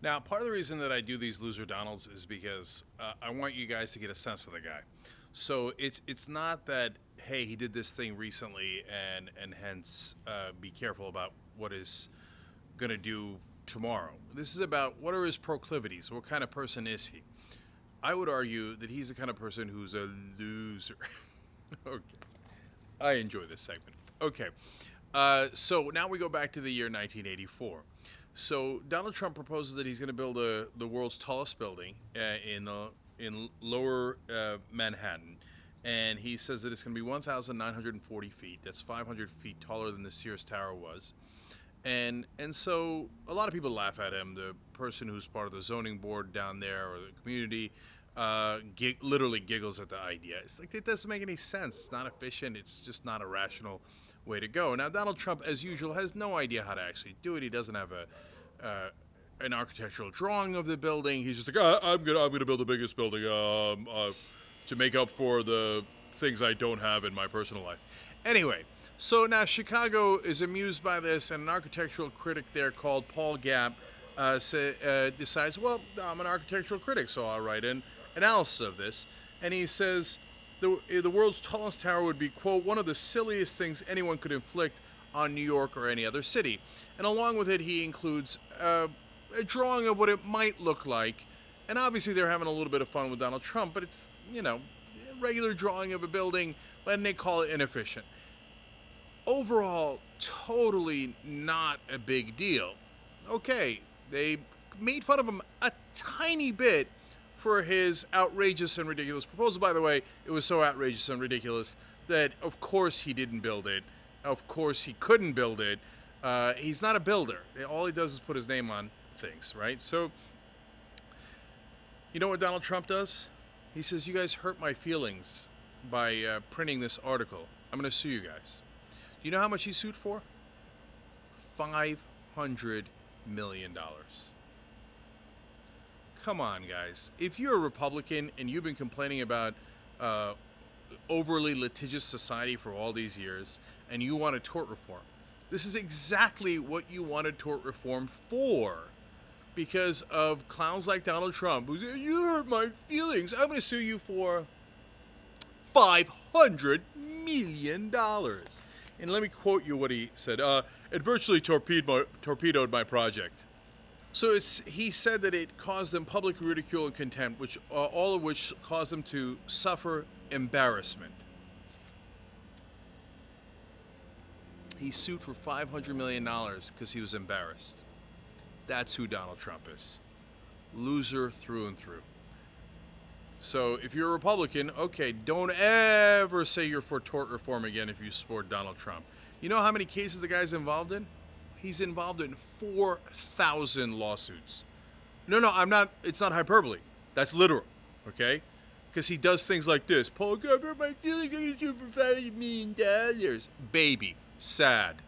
Now, part of the reason that I do these loser Donalds is because I want you guys to get a sense of the guy. So it's not that hey he did this thing recently and hence be careful about what is going to do tomorrow. This is about what are his proclivities. What kind of person is he? I would argue that he's the kind of person who's a loser. Okay, I enjoy this segment. Okay, so now we go back to the year 1984. So Donald Trump proposes that he's going to build the world's tallest building in Lower Manhattan, and he says that it's going to be 1,940 feet. That's 500 feet taller than the Sears Tower was, and so a lot of people laugh at him. The person who's part of the zoning board down there or the community literally giggles at the idea. It's like it doesn't make any sense. It's not efficient. It's just not a rational way to go. Now, Donald Trump, as usual, has no idea how to actually do it. He doesn't have an architectural drawing of the building. He's just like, I'm gonna build the biggest building to make up for the things I don't have in my personal life. Anyway, so now Chicago is amused by this, and an architectural critic there called Paul Gabb decides, well, I'm an architectural critic, so I'll write an analysis of this. And he says, the world's tallest tower would be, quote, one of the silliest things anyone could inflict on New York or any other city. And along with it, he includes a drawing of what it might look like. And obviously, they're having a little bit of fun with Donald Trump, but it's, a regular drawing of a building, and they call it inefficient. Overall, totally not a big deal. Okay, they made fun of him a tiny bit for his outrageous and ridiculous proposal. By the way, it was so outrageous and ridiculous that, of course, he didn't build it. Of course, he couldn't build it. He's not a builder. All he does is put his name on things, right? So, you know what Donald Trump does? He says, you guys hurt my feelings by printing this article. I'm going to sue you guys. Do you know how much he sued for? $500 million. Come on, guys. If you're a Republican and you've been complaining about overly litigious society for all these years and you want a tort reform, this is exactly what you wanted tort reform for. Because of clowns like Donald Trump, who's, you hurt my feelings. I'm going to sue you for $500 million. And let me quote you what he said. It virtually torpedoed my project. So he said that it caused them public ridicule and contempt, which all of which caused them to suffer embarrassment. He sued for $500 million because he was embarrassed. That's who Donald Trump is. Loser through and through. So if you're a Republican, okay, don't ever say you're for tort reform again if you support Donald Trump. You know how many cases the guy's involved in? He's involved in 4,000 lawsuits. No, I'm not. It's not hyperbole. That's literal, okay? Because he does things like this. Paul Gabber, my feeling is you for $5 million. Baby, sad.